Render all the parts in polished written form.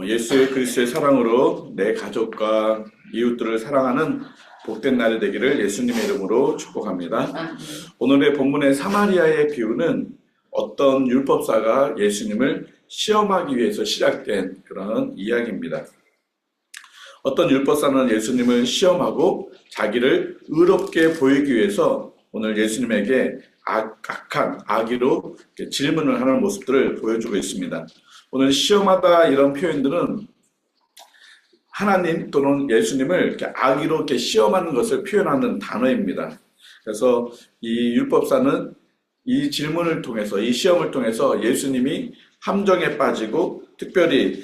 예수 그리스도의 사랑으로 내 가족과 이웃들을 사랑하는 복된 날이 되기를 예수님의 이름으로 축복합니다. 오늘의 본문의 사마리아의 비유는 어떤 율법사가 예수님을 시험하기 위해서 시작된 그런 이야기입니다. 어떤 율법사는 예수님을 시험하고 자기를 의롭게 보이기 위해서 오늘 예수님에게 악한 악의로 질문을 하는 모습들을 보여주고 있습니다. 오늘 시험하다 이런 표현들은 하나님 또는 예수님을 이렇게 악의로 이렇게 시험하는 것을 표현하는 단어입니다. 그래서 이 율법사는 이 질문을 통해서, 이 시험을 통해서 예수님이 함정에 빠지고 특별히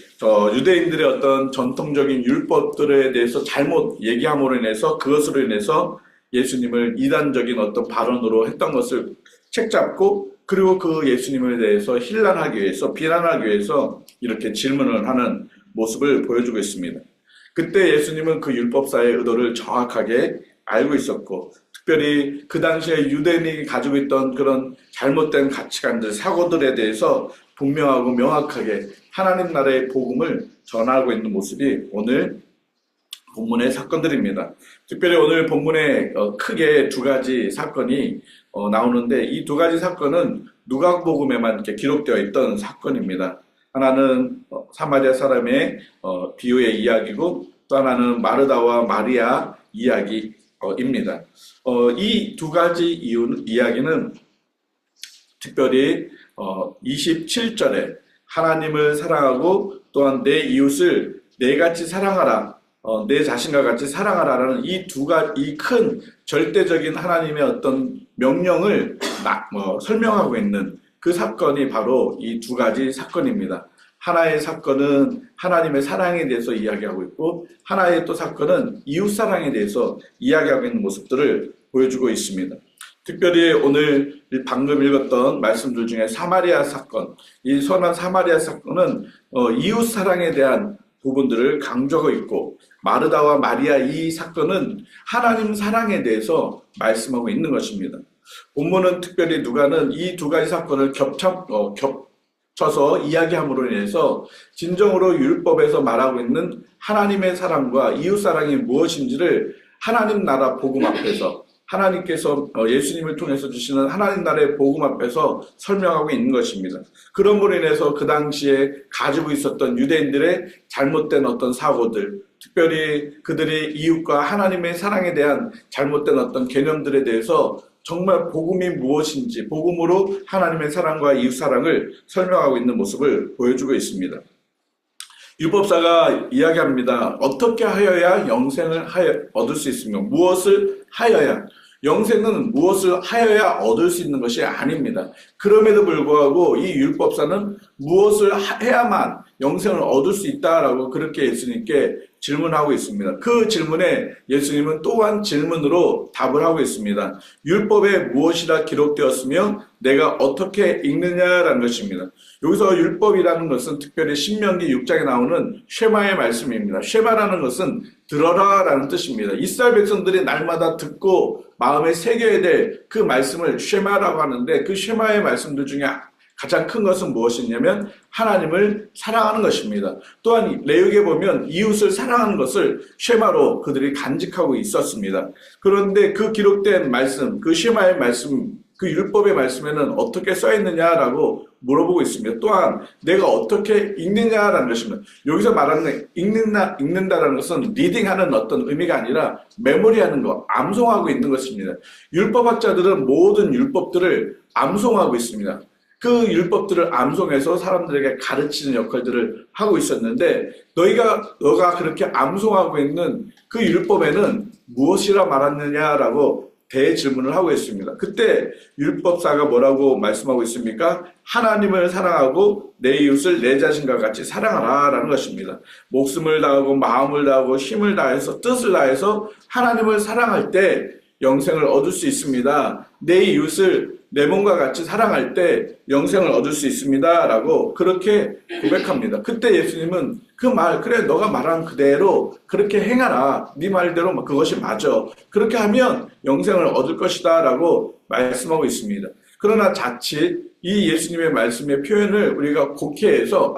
유대인들의 어떤 전통적인 율법들에 대해서 잘못 얘기함으로 인해서 그것으로 인해서 예수님을 이단적인 어떤 발언으로 했던 것을 책잡고 그리고 그 예수님에 대해서 힐난하기 위해서, 비난하기 위해서 이렇게 질문을 하는 모습을 보여주고 있습니다. 그때 예수님은 그 율법사의 의도를 정확하게 알고 있었고, 특별히 그 당시에 유대인이 가지고 있던 그런 잘못된 가치관들, 사고들에 대해서 분명하고 명확하게 하나님 나라의 복음을 전하고 있는 모습이 오늘 본문의 사건들입니다. 특별히 오늘 본문에 크게 두 가지 사건이 나오는데 이 두 가지 사건은 누가복음에만 이렇게 기록되어 있던 사건입니다. 하나는 사마리아 사람의 비유의 이야기고 또 하나는 마르다와 마리아 이야기입니다. 이 두 가지 이야기는 특별히 27절에 하나님을 사랑하고 또한 내 이웃을 내같이 사랑하라, 내 자신과 같이 사랑하라라는 이 큰 절대적인 하나님의 어떤 명령을 설명하고 있는 그 사건이 바로 이 두 가지 사건입니다. 하나의 사건은 하나님의 사랑에 대해서 이야기하고 있고 하나의 또 사건은 이웃 사랑에 대해서 이야기하고 있는 모습들을 보여주고 있습니다. 특별히 오늘 방금 읽었던 말씀들 중에 사마리아 사건, 이 선한 사마리아 사건은 이웃 사랑에 대한 부분들을 강조하고 있고 마르다와 마리아 이 사건은 하나님 사랑에 대해서 말씀하고 있는 것입니다. 본문은 특별히 누가는 이 두 가지 사건을 겹쳐서 이야기함으로 인해서 진정으로 율법에서 말하고 있는 하나님의 사랑과 이웃 사랑이 무엇인지를 하나님 나라 복음 앞에서 하나님께서 예수님을 통해서 주시는 하나님 나라의 복음 앞에서 설명하고 있는 것입니다. 그럼으로 인해서 그 당시에 가지고 있었던 유대인들의 잘못된 어떤 사고들, 특별히 그들의 이웃과 하나님의 사랑에 대한 잘못된 어떤 개념들에 대해서 정말 복음이 무엇인지, 복음으로 하나님의 사랑과 이웃 사랑을 설명하고 있는 모습을 보여주고 있습니다. 율법사가 이야기합니다. 어떻게 하여야 영생을 얻을 수 있습니까? 무엇을 하여야? 영생은 무엇을 하여야 얻을 수 있는 것이 아닙니다. 그럼에도 불구하고 이 율법사는 무엇을 해야만 영생을 얻을 수 있다라고 그렇게 예수님께 질문하고 있습니다. 그 질문에 예수님은 또한 질문으로 답을 하고 있습니다. 율법에 무엇이라 기록되었으며 내가 어떻게 읽느냐라는 것입니다. 여기서 율법이라는 것은 특별히 신명기 6장에 나오는 쉐마의 말씀입니다. 쉐마라는 것은 들어라라는 뜻입니다. 이스라엘 백성들이 날마다 듣고 마음에 새겨야 될 그 말씀을 쉐마라고 하는데 그 쉐마의 말씀들 중에 가장 큰 것은 무엇이냐면 하나님을 사랑하는 것입니다. 또한 레위기에 보면 이웃을 사랑하는 것을 쉐마로 그들이 간직하고 있었습니다. 그런데 그 기록된 말씀, 그 쉐마의 말씀, 그 율법의 말씀에는 어떻게 써있느냐라고 물어보고 있습니다. 또한 내가 어떻게 읽느냐라는 것입니다. 여기서 말하는 읽는다라는 것은 리딩하는 어떤 의미가 아니라 메모리하는 것, 암송하고 있는 것입니다. 율법학자들은 모든 율법들을 암송하고 있습니다. 그 율법들을 암송해서 사람들에게 가르치는 역할들을 하고 있었는데 너가 그렇게 암송하고 있는 그 율법에는 무엇이라 말하느냐라고 대질문을 하고 있습니다. 그때 율법사가 뭐라고 말씀하고 있습니까? 하나님을 사랑하고 내 이웃을 내 자신과 같이 사랑하라 라는 것입니다. 목숨을 다하고 마음을 다하고 힘을 다해서 뜻을 다해서 하나님을 사랑할 때 영생을 얻을 수 있습니다. 내 이웃을 내 몸과 같이 사랑할 때 영생을 얻을 수 있습니다 라고 그렇게 고백합니다. 그때 예수님은 그래 너가 말한 그대로 그렇게 행하라. 네 말대로 그것이 맞아. 그렇게 하면 영생을 얻을 것이다 라고 말씀하고 있습니다. 그러나 자칫 이 예수님의 말씀의 표현을 우리가 곡해해서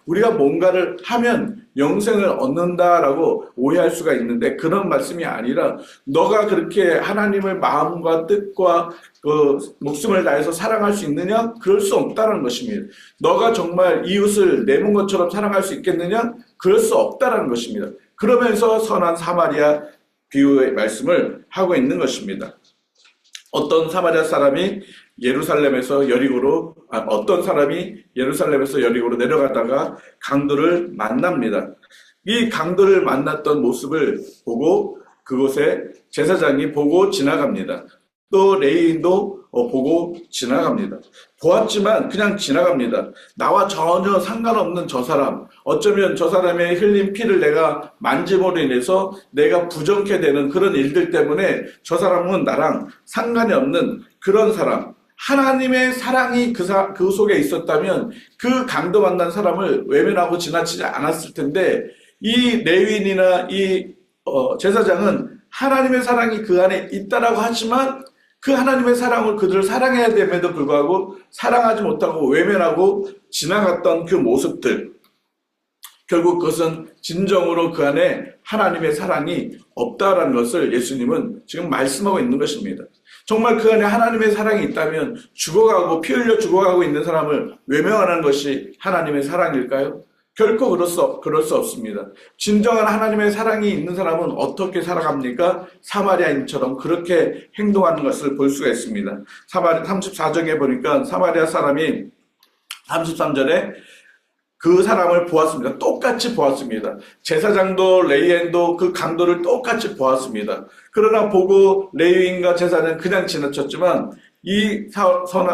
우리가 뭔가를 하면 영생을 얻는다라고 오해할 수가 있는데, 그런 말씀이 아니라 너가 그렇게 하나님을 마음과 뜻과 그 목숨을 다해서 사랑할 수 있느냐? 그럴 수 없다는 것입니다. 너가 정말 이웃을 내 몸 것처럼 사랑할 수 있겠느냐? 그럴 수 없다는 것입니다. 그러면서 선한 사마리아 비유의 말씀을 하고 있는 것입니다. 어떤 사마리아 사람이 예루살렘에서 여리고로 내려가다가 강도를 만납니다. 이 강도를 만났던 모습을 보고 그곳에 제사장이 보고 지나갑니다. 또 레위인도 보고 지나갑니다. 보았지만 그냥 지나갑니다. 나와 전혀 상관없는 저 사람, 어쩌면 저 사람의 흘린 피를 내가 만짐으로 인해서 내가 부정케 되는 그런 일들 때문에 저 사람은 나랑 상관이 없는 그런 사람, 하나님의 사랑이 그 속에 있었다면 그 강도 만난 사람을 외면하고 지나치지 않았을 텐데, 이 레위인이나 이 제사장은 하나님의 사랑이 그 안에 있다라고 하지만 그 하나님의 사랑을 그들을 사랑해야 됨에도 불구하고 사랑하지 못하고 외면하고 지나갔던 그 모습들, 결국 그것은 진정으로 그 안에 하나님의 사랑이 없다라는 것을 예수님은 지금 말씀하고 있는 것입니다. 정말 그 안에 하나님의 사랑이 있다면 죽어가고 피 흘려 죽어가고 있는 사람을 외면하는 것이 하나님의 사랑일까요? 결코 그럴 수 없습니다. 진정한 하나님의 사랑이 있는 사람은 어떻게 살아갑니까? 사마리아인처럼 그렇게 행동하는 것을 볼 수가 있습니다. 34장에 보니까 사마리아 사람이 33절에 그 사람을 보았습니다. 똑같이 보았습니다. 제사장도 레위인도 그 강도를 똑같이 보았습니다. 그러나 보고 레위인과 제사장은 그냥 지나쳤지만 이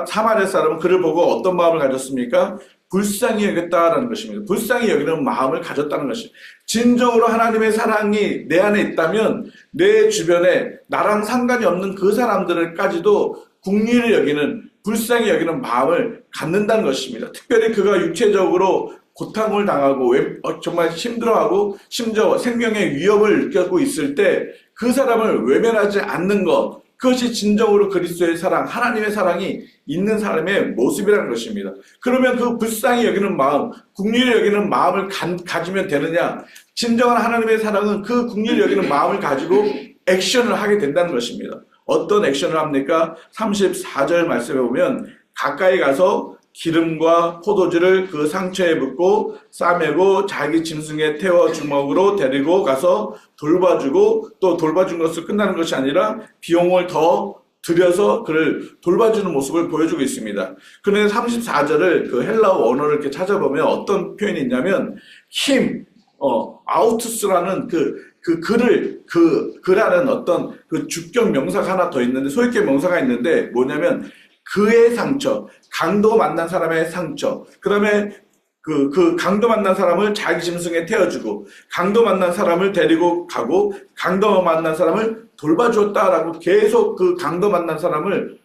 사마리아 사람은 그를 보고 어떤 마음을 가졌습니까? 불쌍히 여겼다라는 것입니다. 불쌍히 여기는 마음을 가졌다는 것입니다. 진정으로 하나님의 사랑이 내 안에 있다면 내 주변에 나랑 상관이 없는 그 사람들까지도 긍휼히 여기는, 불쌍히 여기는 마음을 갖는다는 것입니다. 특별히 그가 육체적으로 고통을 당하고 정말 힘들어하고 심지어 생명의 위협을 느끼고 있을 때 그 사람을 외면하지 않는 것, 그것이 진정으로 그리스도의 사랑, 하나님의 사랑이 있는 사람의 모습이라는 것입니다. 그러면 그 불쌍히 여기는 마음, 긍휼히 여기는 마음을 가지면 되느냐? 진정한 하나님의 사랑은 그 긍휼히 여기는 마음을 가지고 액션을 하게 된다는 것입니다. 어떤 액션을 합니까? 34절 말씀에 보면 가까이 가서 기름과 포도주를 그 상처에 붓고 싸매고 자기 짐승에 태워 주먹으로 데리고 가서 돌봐주고, 또 돌봐준 것을 끝나는 것이 아니라 비용을 더 들여서 그를 돌봐주는 모습을 보여주고 있습니다. 그런데 34절을 그 헬라어 원어를 이렇게 찾아보면 어떤 표현이 있냐면 아우투스라는 그라는 어떤 그 주격 명사가 하나 더 있는데, 소유격 명사가 있는데 뭐냐면 그의 상처, 강도 만난 사람의 상처, 그 다음에 그 강도 만난 사람을 자기 짐승에 태워주고, 강도 만난 사람을 데리고 가고, 강도 만난 사람을 돌봐주었다라고 계속 그 강도 만난 사람을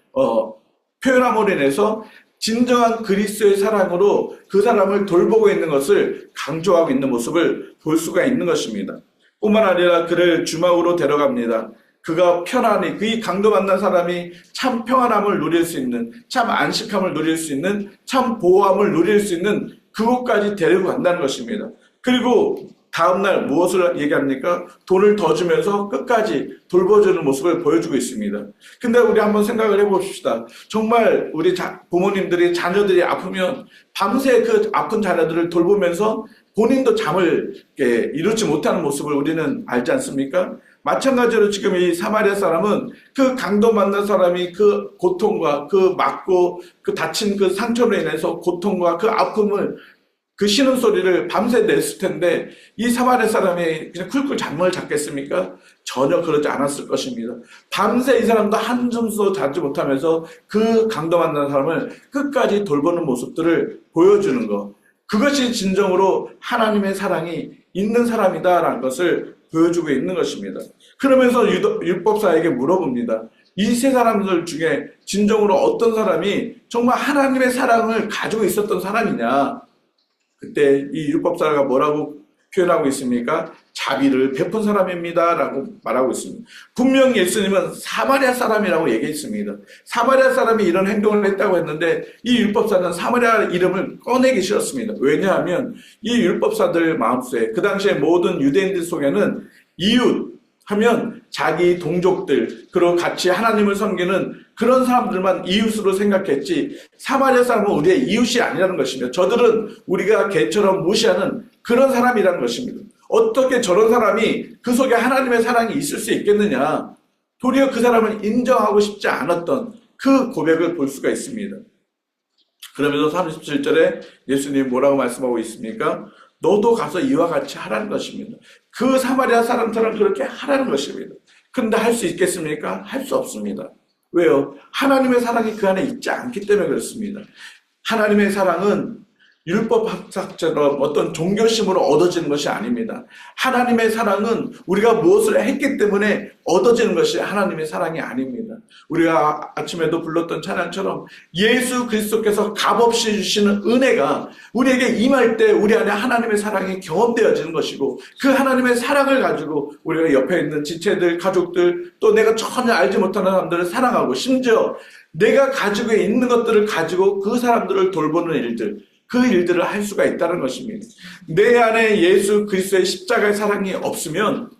표현함으로 인해서 진정한 그리스도의 사랑으로 그 사람을 돌보고 있는 것을 강조하고 있는 모습을 볼 수가 있는 것입니다. 뿐만 아니라 그를 주막으로 데려갑니다. 그가 편안히, 그 강도 만난 사람이 참 평안함을 누릴 수 있는, 참 안식함을 누릴 수 있는, 참 보호함을 누릴 수 있는 그곳까지 데리고 간다는 것입니다. 그리고 다음날 무엇을 얘기합니까? 돈을 더 주면서 끝까지 돌봐주는 모습을 보여주고 있습니다. 근데 우리 한번 생각을 해봅시다. 정말 우리 부모님들이 자녀들이 아프면 밤새 그 아픈 자녀들을 돌보면서 본인도 잠을 이루지 못하는 모습을 우리는 알지 않습니까? 마찬가지로 지금 이 사마리아 사람은 그 강도 만난 사람이 그 고통과 그 맞고 그 다친 그 상처로 인해서 고통과 그 아픔을, 그 신음 소리를 밤새 냈을 텐데 이 사마리아 사람이 그냥 쿨쿨 잠을 잤겠습니까? 전혀 그러지 않았을 것입니다. 밤새 이 사람도 한숨도 자지 못하면서 그 강도 만난 사람을 끝까지 돌보는 모습들을 보여주는 것, 그것이 진정으로 하나님의 사랑이 있는 사람이다라는 것을 보여주고 있는 것입니다. 그러면서 율법사에게 물어봅니다. 이 세 사람들 중에 진정으로 어떤 사람이 정말 하나님의 사랑을 가지고 있었던 사람이냐? 그때 이 율법사가 뭐라고 표현하고 있습니까? 자비를 베푼 사람입니다 라고 말하고 있습니다. 분명 예수님은 사마리아 사람이라고 얘기했습니다. 사마리아 사람이 이런 행동을 했다고 했는데 이 율법사는 사마리아 이름을 꺼내기 싫었습니다. 왜냐하면 이 율법사들 마음속에 그 당시에 모든 유대인들 속에는 이웃 하면 자기 동족들 그리고 같이 하나님을 섬기는 그런 사람들만 이웃으로 생각했지 사마리아 사람은 우리의 이웃이 아니라는 것입니다. 저들은 우리가 개처럼 무시하는 그런 사람이라는 것입니다. 어떻게 저런 사람이 그 속에 하나님의 사랑이 있을 수 있겠느냐. 도리어 그 사람을 인정하고 싶지 않았던 그 고백을 볼 수가 있습니다. 그러면서 37절에 예수님이 뭐라고 말씀하고 있습니까? 너도 가서 이와 같이 하라는 것입니다. 그 사마리아 사람처럼 그렇게 하라는 것입니다. 그런데 할 수 있겠습니까? 할 수 없습니다. 왜요? 하나님의 사랑이 그 안에 있지 않기 때문에 그렇습니다. 하나님의 사랑은 율법학자처럼 어떤 종교심으로 얻어지는 것이 아닙니다. 하나님의 사랑은 우리가 무엇을 했기 때문에 얻어지는 것이 하나님의 사랑이 아닙니다. 우리가 아침에도 불렀던 찬양처럼 예수 그리스도께서 값없이 주시는 은혜가 우리에게 임할 때 우리 안에 하나님의 사랑이 경험되어지는 것이고 그 하나님의 사랑을 가지고 우리가 옆에 있는 지체들, 가족들 또 내가 전혀 알지 못하는 사람들을 사랑하고 심지어 내가 가지고 있는 것들을 가지고 그 사람들을 돌보는 일들 그 일들을 할 수가 있다는 것입니다. 내 안에 예수 그리스도의 십자가의 사랑이 없으면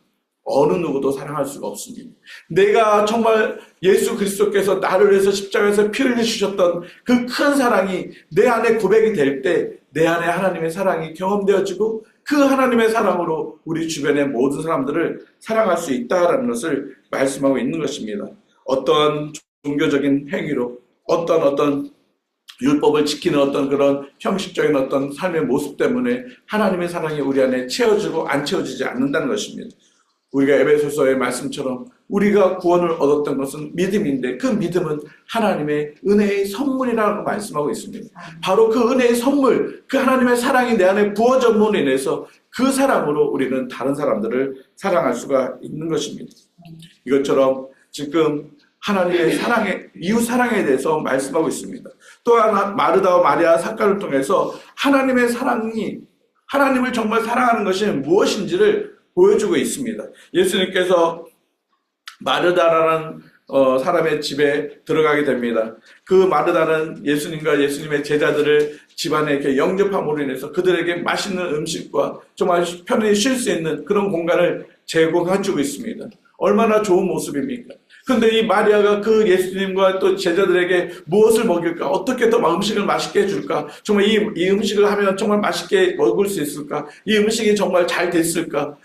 어느 누구도 사랑할 수가 없습니다. 내가 정말 예수 그리스도께서 나를 위해서 십자가에서 피 흘리셨던 그 큰 사랑이 내 안에 고백이 될 때 내 안에 하나님의 사랑이 경험되어지고 그 하나님의 사랑으로 우리 주변의 모든 사람들을 사랑할 수 있다는 것을 말씀하고 있는 것입니다. 어떤 종교적인 행위로 어떤 율법을 지키는 어떤 그런 형식적인 어떤 삶의 모습 때문에 하나님의 사랑이 우리 안에 채워지고 안 채워지지 않는다는 것입니다. 우리가 에베소서의 말씀처럼 우리가 구원을 얻었던 것은 믿음인데 그 믿음은 하나님의 은혜의 선물이라고 말씀하고 있습니다. 바로 그 은혜의 선물, 그 하나님의 사랑이 내 안에 부어짐으로 인해서 그 사랑으로 우리는 다른 사람들을 사랑할 수가 있는 것입니다. 이것처럼 지금 하나님의 사랑에, 이웃 사랑에 대해서 말씀하고 있습니다. 또한 마르다와 마리아 사건을 통해서 하나님의 사랑이, 하나님을 정말 사랑하는 것이 무엇인지를 보여주고 있습니다. 예수님께서 마르다라는 사람의 집에 들어가게 됩니다. 그 마르다는 예수님과 예수님의 제자들을 집안에 이렇게 영접함으로 인해서 그들에게 맛있는 음식과 정말 편히 쉴 수 있는 그런 공간을 제공해주고 있습니다. 얼마나 좋은 모습입니까? 근데 이 마리아가 그 예수님과 또 제자들에게 무엇을 먹일까? 어떻게 더 음식을 맛있게 해줄까? 정말 이 음식을 하면 정말 맛있게 먹을 수 있을까? 이 음식이 정말 잘 됐을까?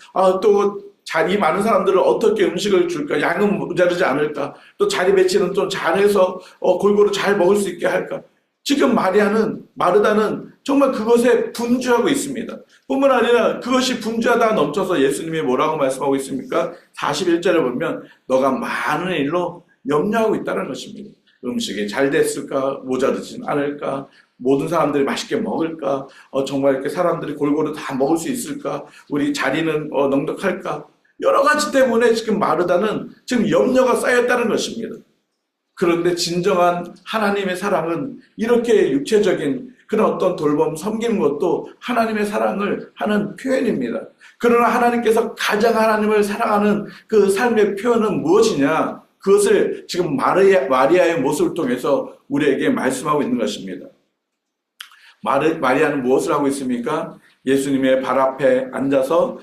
이 많은 사람들을 어떻게 음식을 줄까? 양은 모자르지 않을까? 또 자리 배치는 좀 잘해서 골고루 잘 먹을 수 있게 할까? 지금 마르다는 정말 그것에 분주하고 있습니다. 뿐만 아니라 그것이 분주하다가 넘쳐서 예수님이 뭐라고 말씀하고 있습니까? 41절에 보면 너가 많은 일로 염려하고 있다는 것입니다. 음식이 잘 됐을까? 모자르진 않을까? 모든 사람들이 맛있게 먹을까? 정말 이렇게 사람들이 골고루 다 먹을 수 있을까? 우리 자리는 넉넉할까? 여러 가지 때문에 지금 마르다는 지금 염려가 쌓였다는 것입니다. 그런데 진정한 하나님의 사랑은 이렇게 육체적인 그런 어떤 돌봄, 섬기는 것도 하나님의 사랑을 하는 표현입니다. 그러나 하나님께서 가장 하나님을 사랑하는 그 삶의 표현은 무엇이냐? 그것을 지금 마리아의 모습을 통해서 우리에게 말씀하고 있는 것입니다. 마리아는 무엇을 하고 있습니까? 예수님의 발 앞에 앉아서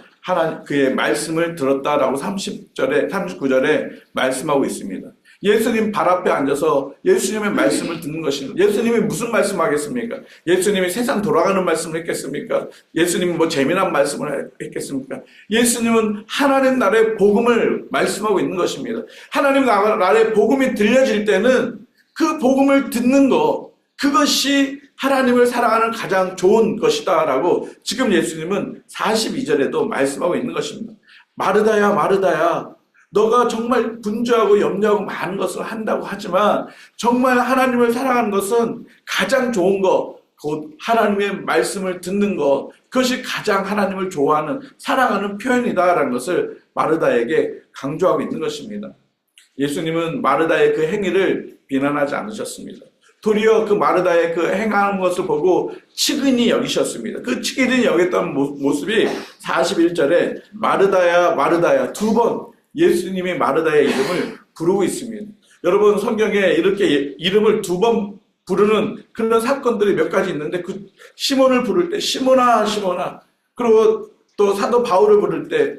그의 말씀을 들었다라고 39절에 말씀하고 있습니다. 예수님 발 앞에 앉아서 예수님의 말씀을 듣는 것입니다. 예수님이 무슨 말씀하겠습니까? 예수님이 세상 돌아가는 말씀을 했겠습니까? 예수님이 뭐 재미난 말씀을 했겠습니까? 예수님은 하나님 나라의 복음을 말씀하고 있는 것입니다. 하나님 나라의 복음이 들려질 때는 그 복음을 듣는 것, 그것이 하나님을 사랑하는 가장 좋은 것이다 라고 지금 예수님은 42절에도 말씀하고 있는 것입니다. 마르다야 마르다야, 너가 정말 분주하고 염려하고 많은 것을 한다고 하지만 정말 하나님을 사랑하는 것은 가장 좋은 것, 곧 하나님의 말씀을 듣는 것, 그것이 가장 하나님을 좋아하는, 사랑하는 표현이다라는 것을 마르다에게 강조하고 있는 것입니다. 예수님은 마르다의 그 행위를 비난하지 않으셨습니다. 도리어 그 마르다의 그 행하는 것을 보고 측은히 여기셨습니다. 그 측은히 여겼던 모습이 41절에 마르다야 마르다야 두 번 예수님이 마르다의 이름을 부르고 있습니다. 여러분 성경에 이렇게 이름을 두 번 부르는 그런 사건들이 몇 가지 있는데 그 시몬을 부를 때 시몬아 시몬아, 그리고 또 사도 바울을 부를 때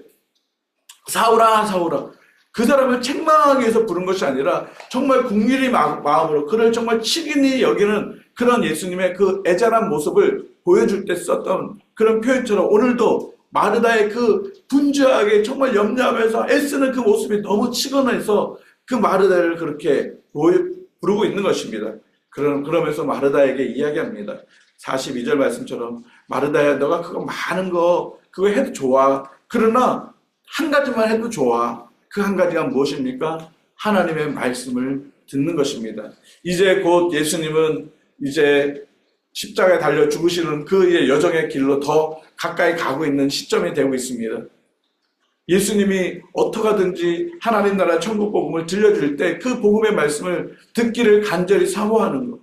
사울아 사울아, 그 사람을 책망하기 위해서 부른 것이 아니라 정말 국률의 마음으로 그를 정말 치근히 여기는 그런 예수님의 그 애절한 모습을 보여줄 때 썼던 그런 표현처럼 오늘도 마르다의 그 분주하게 정말 염려하면서 애쓰는 그 모습이 너무 치근해서 그 마르다를 그렇게 부르고 있는 것입니다. 그러면서 마르다에게 이야기합니다. 42절 말씀처럼 마르다야 너가 그거 많은 거 그거 해도 좋아. 그러나 한 가지만 해도 좋아. 그 한 가지가 무엇입니까? 하나님의 말씀을 듣는 것입니다. 이제 곧 예수님은 이제 십자가에 달려 죽으시는 그의 여정의 길로 더 가까이 가고 있는 시점이 되고 있습니다. 예수님이 어떻게 하든지 하나님 나라 천국 복음을 들려줄 때 그 복음의 말씀을 듣기를 간절히 사모하는 것.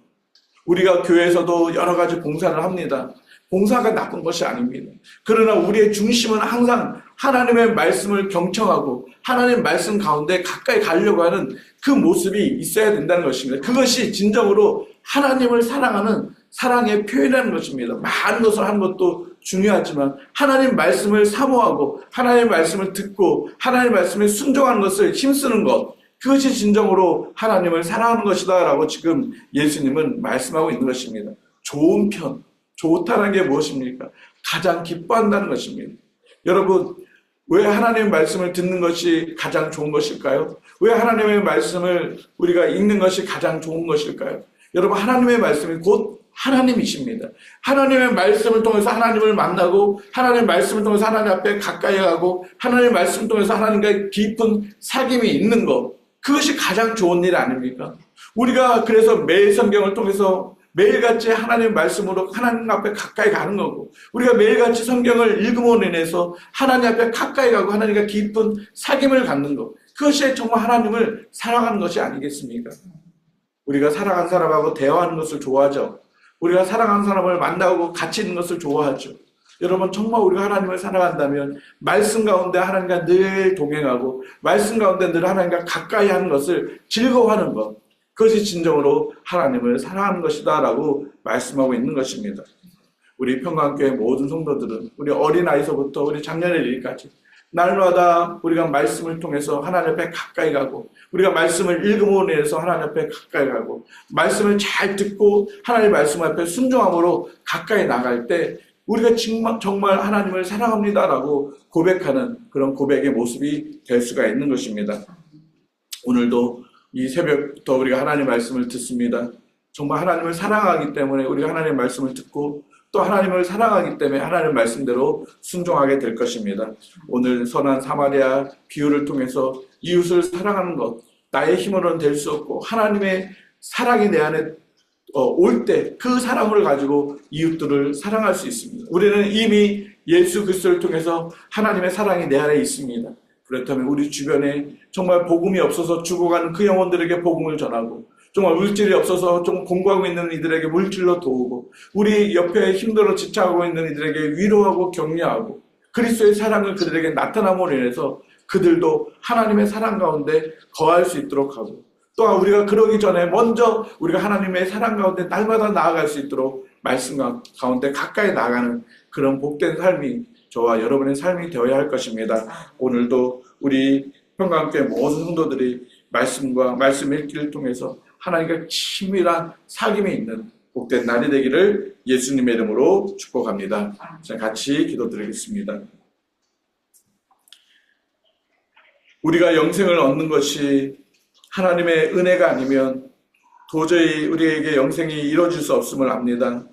우리가 교회에서도 여러 가지 봉사를 합니다. 봉사가 나쁜 것이 아닙니다. 그러나 우리의 중심은 항상 하나님의 말씀을 경청하고 하나님의 말씀 가운데 가까이 가려고 하는 그 모습이 있어야 된다는 것입니다. 그것이 진정으로 하나님을 사랑하는 사랑의 표현이라는 것입니다. 많은 것을 하는 것도 중요하지만 하나님 말씀을 사모하고 하나님의 말씀을 듣고 하나님의 말씀에 순종하는 것을 힘쓰는 것, 그것이 진정으로 하나님을 사랑하는 것이다 라고 지금 예수님은 말씀하고 있는 것입니다. 좋은 편, 좋다는 게 무엇입니까? 가장 기뻐한다는 것입니다. 여러분, 왜 하나님의 말씀을 듣는 것이 가장 좋은 것일까요? 왜 하나님의 말씀을 우리가 읽는 것이 가장 좋은 것일까요? 여러분, 하나님의 말씀이 곧 하나님이십니다. 하나님의 말씀을 통해서 하나님을 만나고 하나님의 말씀을 통해서 하나님 앞에 가까이 가고 하나님의 말씀을 통해서 하나님과의 깊은 사귐이 있는 것, 그것이 가장 좋은 일 아닙니까? 우리가 그래서 매일 성경을 통해서 매일같이 하나님의 말씀으로 하나님 앞에 가까이 가는 거고, 우리가 매일같이 성경을 읽음으로 인해서 하나님 앞에 가까이 가고 하나님과 깊은 사귐을 갖는 것, 그것이 정말 하나님을 사랑하는 것이 아니겠습니까? 우리가 사랑하는 사람하고 대화하는 것을 좋아하죠. 우리가 사랑하는 사람을 만나고 같이 있는 것을 좋아하죠. 여러분, 정말 우리가 하나님을 사랑한다면 말씀 가운데 하나님과 늘 동행하고 말씀 가운데 늘 하나님과 가까이 하는 것을 즐거워하는 것, 그것이 진정으로 하나님을 사랑하는 것이다 라고 말씀하고 있는 것입니다. 우리 평강교회 모든 성도들은 우리 어린아이서부터 우리 작년의 일까지 날마다 우리가 말씀을 통해서 하나님 앞에 가까이 가고, 우리가 말씀을 읽음으로 인해서 하나님 앞에 가까이 가고, 말씀을 잘 듣고 하나님의 말씀 앞에 순종함으로 가까이 나갈 때 우리가 정말 하나님을 사랑합니다라고 고백하는 그런 고백의 모습이 될 수가 있는 것입니다. 오늘도 이 새벽부터 우리가 하나님의 말씀을 듣습니다. 정말 하나님을 사랑하기 때문에 우리가 하나님의 말씀을 듣고 또 하나님을 사랑하기 때문에 하나님의 말씀대로 순종하게 될 것입니다. 오늘 선한 사마리아 비유를 통해서 이웃을 사랑하는 것, 나의 힘으로는 될 수 없고 하나님의 사랑이 내 안에 올 때 그 사랑을 가지고 이웃들을 사랑할 수 있습니다. 우리는 이미 예수 그리스도를 통해서 하나님의 사랑이 내 안에 있습니다. 그렇다면 우리 주변에 정말 복음이 없어서 죽어가는 그 영혼들에게 복음을 전하고, 정말 물질이 없어서 좀 공부하고 있는 이들에게 물질로 도우고, 우리 옆에 힘들어 지쳐하고 있는 이들에게 위로하고 격려하고, 그리스도의 사랑을 그들에게 나타남으로 인해서 그들도 하나님의 사랑 가운데 거할 수 있도록 하고, 또한 우리가 그러기 전에 먼저 우리가 하나님의 사랑 가운데 날마다 나아갈 수 있도록 말씀 가운데 가까이 나아가는 그런 복된 삶이 저와 여러분의 삶이 되어야 할 것입니다. 오늘도 우리 평강교회 모든 성도들이 말씀과 말씀 읽기를 통해서 하나님과 친밀한 사귐이 있는 복된 날이 되기를 예수님의 이름으로 축복합니다. 자, 같이 기도드리겠습니다. 우리가 영생을 얻는 것이 하나님의 은혜가 아니면 도저히 우리에게 영생이 이루어질 수 없음을 압니다.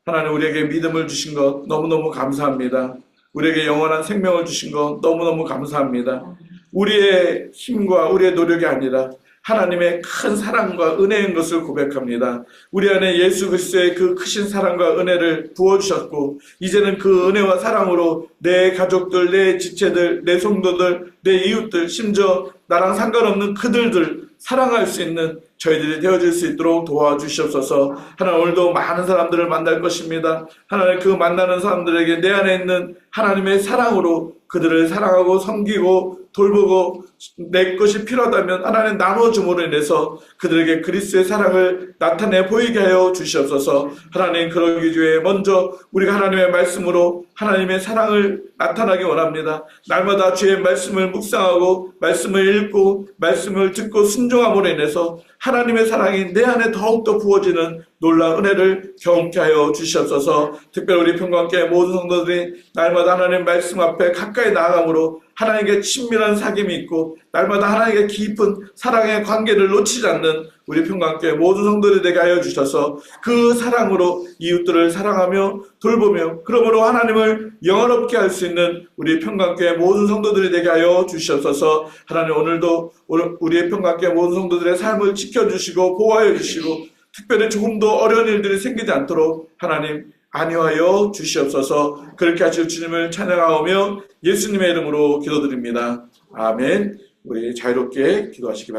하나님, 우리에게 믿음을 주신 것 너무너무 감사합니다. 우리에게 영원한 생명을 주신 것 너무너무 감사합니다. 우리의 힘과 우리의 노력이 아니라 하나님의 큰 사랑과 은혜인 것을 고백합니다. 우리 안에 예수 그리스도의 그 크신 사랑과 은혜를 부어주셨고, 이제는 그 은혜와 사랑으로 내 가족들, 내 지체들, 내 성도들, 내 이웃들, 심지어 나랑 상관없는 그들들 사랑할 수 있는 저희들이 되어질 수 있도록 도와주시옵소서. 하나님, 오늘도 많은 사람들을 만날 것입니다. 하나님, 그 만나는 사람들에게 내 안에 있는 하나님의 사랑으로 그들을 사랑하고 섬기고 돌보고 내 것이 필요하다면 하나님 나눠줌으로 인해서 그들에게 그리스도의 사랑을 나타내 보이게 하여 주시옵소서. 하나님, 그러기 위해 먼저 우리가 하나님의 말씀으로 하나님의 사랑을 나타나기 원합니다. 날마다 주의 말씀을 묵상하고 말씀을 읽고 말씀을 듣고 순종함으로 인해서 하나님의 사랑이 내 안에 더욱더 부어지는 놀라운 은혜를 경험케 하여 주시옵소서. 특별히 우리 평강교회 모든 성도들이 날마다 하나님 말씀 앞에 가까이 나아감으로 하나님께 친밀한 사귐이 있고 날마다 하나님께 깊은 사랑의 관계를 놓치지 않는 우리 평강교회 모든 성도들이 되게 하여 주셔서 그 사랑으로 이웃들을 사랑하며 돌보며 그러므로 하나님을 영화롭게 할 수 있는 우리 평강교회 모든 성도들이 되게 하여 주시옵소서. 하나님, 오늘도 우리의 평강교회 모든 성도들의 삶을 지켜주시고 보호하여 주시고 특별히 조금도 어려운 일들이 생기지 않도록 하나님 안위하여 주시옵소서. 그렇게 하실 주님을 찬양하오며 예수님의 이름으로 기도드립니다. 아멘. 우리 자유롭게 기도하시기 바랍니다.